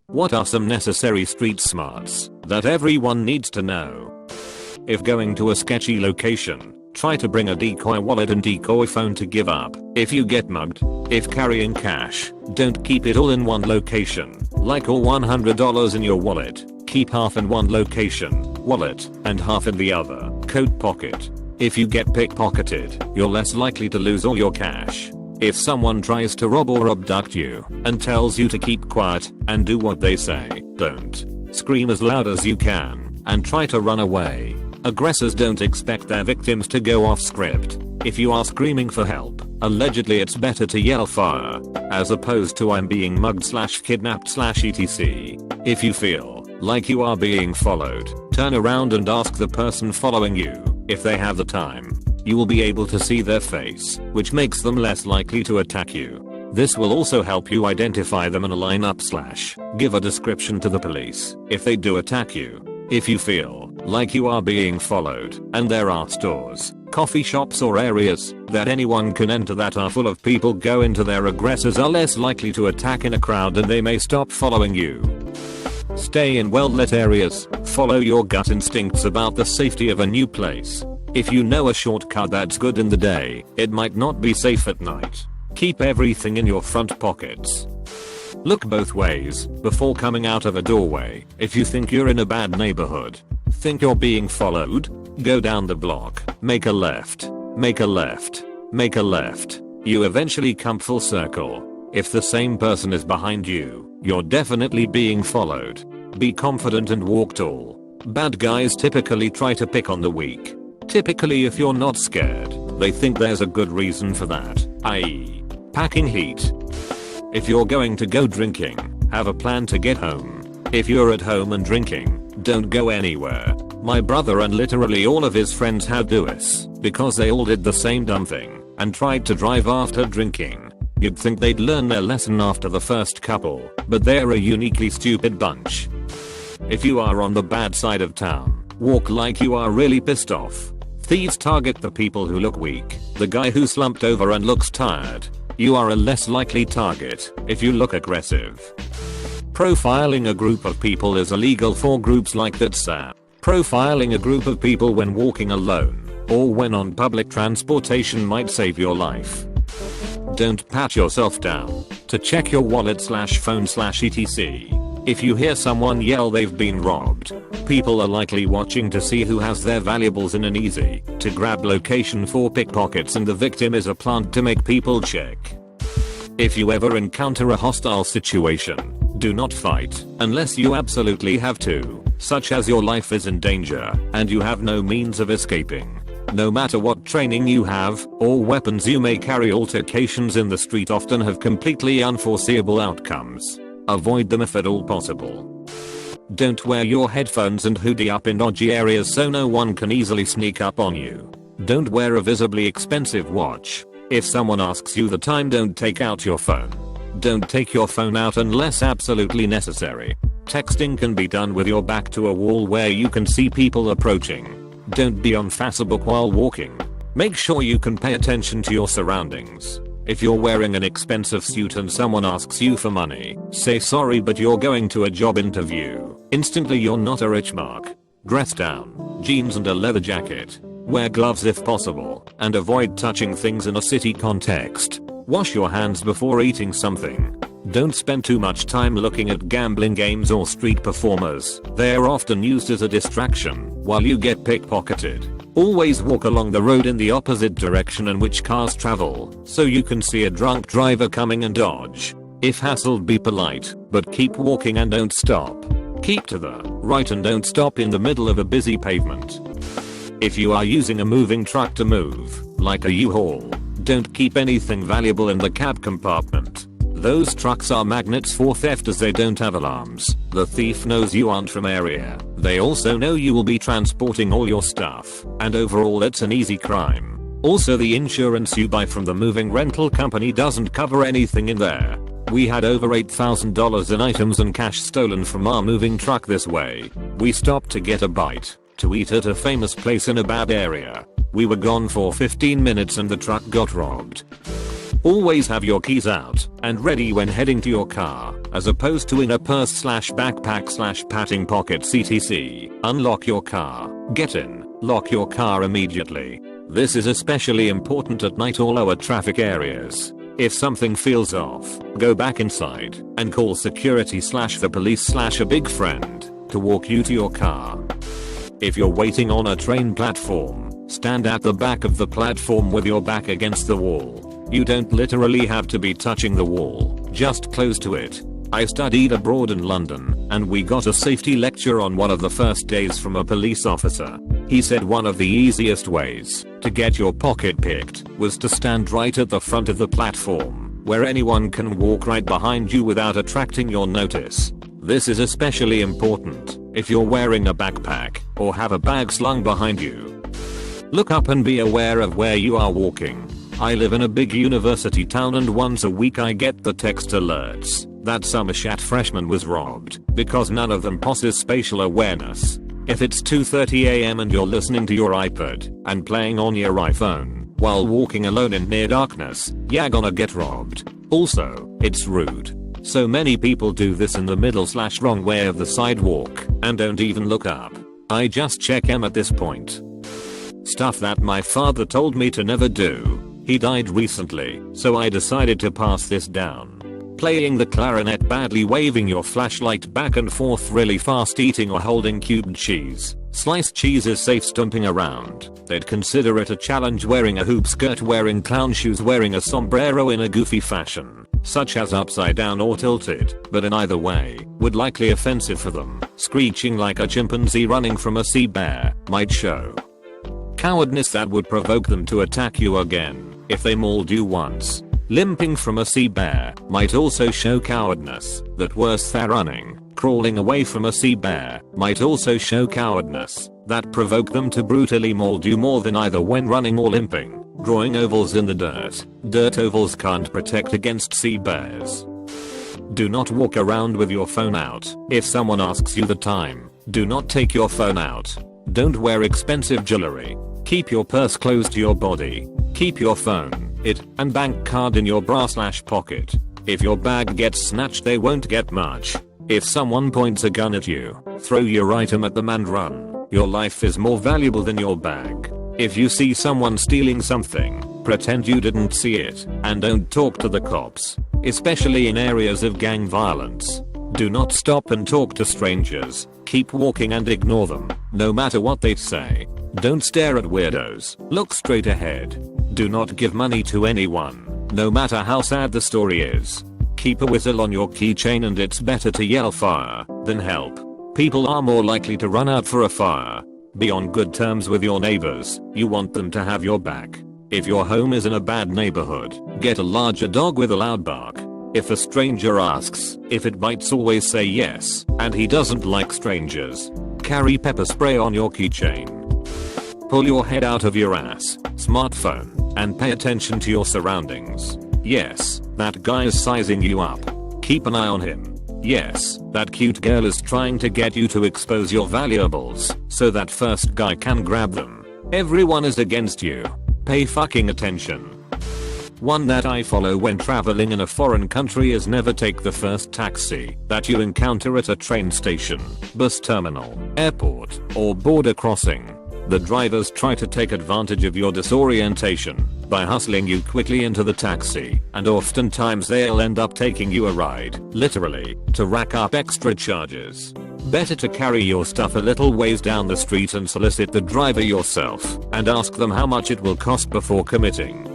What are some necessary street smarts that everyone needs to know? If going to a sketchy location, try to bring a decoy wallet and decoy phone to give up if you get mugged. If carrying cash, don't keep it all in one location, like all $100 in your wallet. Keep half in one location, wallet, and half in the other, coat pocket. If you get pickpocketed, you're less likely to lose all your cash. If someone tries to rob or abduct you and tells you to keep quiet and do what they say, don't. Scream as loud as you can and try to run away. Aggressors don't expect their victims to go off script. If you are screaming for help, allegedly it's better to yell fire, as opposed to I'm being mugged / kidnapped / etc. If you feel like you are being followed, turn around and ask the person following you if they have the time. You will be able to see their face, which makes them less likely to attack you. This will also help you identify them in a lineup / give a description to the police if they do attack you. If you feel like you are being followed and there are stores, coffee shops or areas that anyone can enter that are full of people go into there, aggressors are less likely to attack in a crowd and they may stop following you. Stay in well-lit areas. Follow your gut instincts about the safety of a new place. If you know a shortcut that's good in the day, it might not be safe at night. Keep everything in your front pockets. Look both ways before coming out of a doorway. If you think you're in a bad neighborhood, think you're being followed, go down the block, make a left, make a left, make a left. You eventually come full circle. If the same person is behind you, you're definitely being followed. Be confident and walk tall. Bad guys typically try to pick on the weak. Typically, if you're not scared, they think there's a good reason for that, i.e., packing heat. If you're going to go drinking, have a plan to get home. If you're at home and drinking, don't go anywhere. My brother and literally all of his friends had to do this because they all did the same dumb thing and tried to drive after drinking. You'd think they'd learn their lesson after the first couple, but they're a uniquely stupid bunch. If you are on the bad side of town, walk like you are really pissed off. Thieves target the people who look weak, the guy who slumped over and looks tired. You are a less likely target if you look aggressive. Profiling a group of people is illegal for groups like that, sir. Profiling a group of people when walking alone or when on public transportation might save your life. Don't pat yourself down to check your wallet / phone / etc. If you hear someone yell they've been robbed, people are likely watching to see who has their valuables in an easy to grab location for pickpockets, and the victim is a plant to make people check. If you ever encounter a hostile situation, do not fight unless you absolutely have to, such as your life is in danger and you have no means of escaping. No matter what training you have or weapons you may carry, altercations in the street often have completely unforeseeable outcomes. Avoid them if at all possible. Don't wear your headphones and hoodie up in dodgy areas so no one can easily sneak up on you. Don't wear a visibly expensive watch. If someone asks you the time, don't take out your phone. Don't take your phone out unless absolutely necessary. Texting can be done with your back to a wall where you can see people approaching. Don't be on Facebook while walking. Make sure you can pay attention to your surroundings. If you're wearing an expensive suit and someone asks you for money, say sorry but you're going to a job interview. Instantly you're not a rich mark. Dress down, jeans and a leather jacket. Wear gloves if possible, and avoid touching things in a city context. Wash your hands before eating something. Don't spend too much time looking at gambling games or street performers. They are often used as a distraction while you get pickpocketed. Always walk along the road in the opposite direction in which cars travel, so you can see a drunk driver coming and dodge. If hassled, be polite, but keep walking and don't stop. Keep to the right and don't stop in the middle of a busy pavement. If you are using a moving truck to move, like a U-Haul, don't keep anything valuable in the cab compartment. Those trucks are magnets for theft as they don't have alarms. The thief knows you aren't from area. They also know you will be transporting all your stuff, and overall it's an easy crime. Also, the insurance you buy from the moving rental company doesn't cover anything in there. We had over $8,000 in items and cash stolen from our moving truck this way. We stopped to get a bite to eat at a famous place in a bad area. We were gone for 15 minutes and the truck got robbed. Always have your keys out and ready when heading to your car, as opposed to in a purse/backpack/patting pocket etc. Unlock your car, get in, lock your car immediately. This is especially important at night or lower traffic areas. If something feels off, go back inside and call security/the police/a big friend to walk you to your car. If you're waiting on a train platform, stand at the back of the platform with your back against the wall. You don't literally have to be touching the wall, just close to it. I studied abroad in London, and we got a safety lecture on one of the first days from a police officer. He said one of the easiest ways to get your pocket picked was to stand right at the front of the platform, where anyone can walk right behind you without attracting your notice. This is especially important if you're wearing a backpack or have a bag slung behind you. Look up and be aware of where you are walking. I live in a big university town, and once a week I get the text alerts that some shat freshman was robbed because none of them possess spatial awareness. If it's 2:30 AM and you're listening to your iPod and playing on your iPhone while walking alone in near darkness, you're gonna get robbed. Also, it's rude. So many people do this in the middle/wrong way of the sidewalk and don't even look up. I just check em at this point. Stuff that my father told me to never do. He died recently, so I decided to pass this down. Playing the clarinet badly, waving your flashlight back and forth really fast, eating or holding cubed cheese. Sliced cheese is safe stomping around. They'd consider it a challenge wearing a hoop skirt, wearing clown shoes, wearing a sombrero in a goofy fashion, such as upside down or tilted, but in either way, would likely offensive for them. Screeching like a chimpanzee running from a sea bear might show cowardness that would provoke them to attack you again if they mauled you once. Limping from a sea bear might also show cowardness that worse than running. Crawling away from a sea bear might also show cowardness that provoke them to brutally maul you more than either when running or limping. Drawing ovals in the dirt. Dirt ovals can't protect against sea bears. Do not walk around with your phone out. If someone asks you the time, do not take your phone out. Don't wear expensive jewelry. Keep your purse close to your body. Keep your phone, and bank card in your bra/pocket. If your bag gets snatched, they won't get much. If someone points a gun at you, throw your item at them and run. Your life is more valuable than your bag. If you see someone stealing something, pretend you didn't see it, and don't talk to the cops, especially in areas of gang violence. Do not stop and talk to strangers. Keep walking and ignore them, no matter what they say. Don't stare at weirdos. Look straight ahead. Do not give money to anyone, no matter how sad the story is. Keep a whistle on your keychain, and it's better to yell fire than help. People are more likely to run out for a fire. Be on good terms with your neighbors. You want them to have your back. If your home is in a bad neighborhood, get a larger dog with a loud bark. If a stranger asks if it bites, always say yes, and he doesn't like strangers. Carry pepper spray on your keychain. Pull your head out of your ass, smartphone, and pay attention to your surroundings. Yes, that guy is sizing you up. Keep an eye on him. Yes, that cute girl is trying to get you to expose your valuables so that first guy can grab them. Everyone is against you. Pay fucking attention. One that I follow when traveling in a foreign country is never take the first taxi that you encounter at a train station, bus terminal, airport, or border crossing. The drivers try to take advantage of your disorientation by hustling you quickly into the taxi, and oftentimes they'll end up taking you a ride, literally, to rack up extra charges. Better to carry your stuff a little ways down the street and solicit the driver yourself and ask them how much it will cost before committing.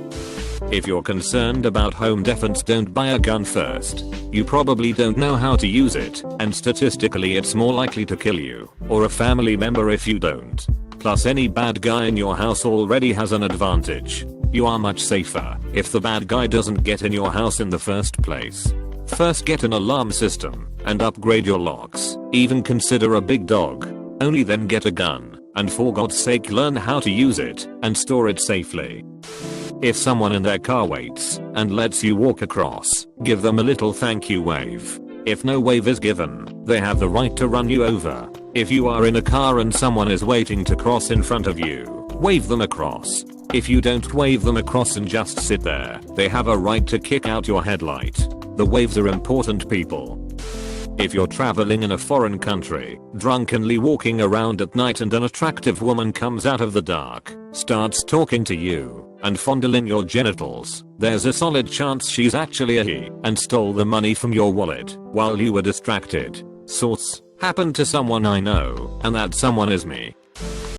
If you're concerned about home defense, don't buy a gun first. You probably don't know how to use it, and statistically it's more likely to kill you or a family member if you don't. Plus, any bad guy in your house already has an advantage. You are much safer if the bad guy doesn't get in your house in the first place. First, get an alarm system and upgrade your locks. Even consider a big dog. Only then get a gun, and for God's sake learn how to use it and store it safely. If someone in their car waits and lets you walk across, give them a little thank you wave. If no wave is given, they have the right to run you over. If you are in a car and someone is waiting to cross in front of you, wave them across. If you don't wave them across and just sit there, they have a right to kick out your headlight. The waves are important, people. If you're traveling in a foreign country, drunkenly walking around at night and an attractive woman comes out of the dark, starts talking to you, and fondling your genitals, there's a solid chance she's actually a he and stole the money from your wallet while you were distracted. Source: happened to someone I know, and that someone is me.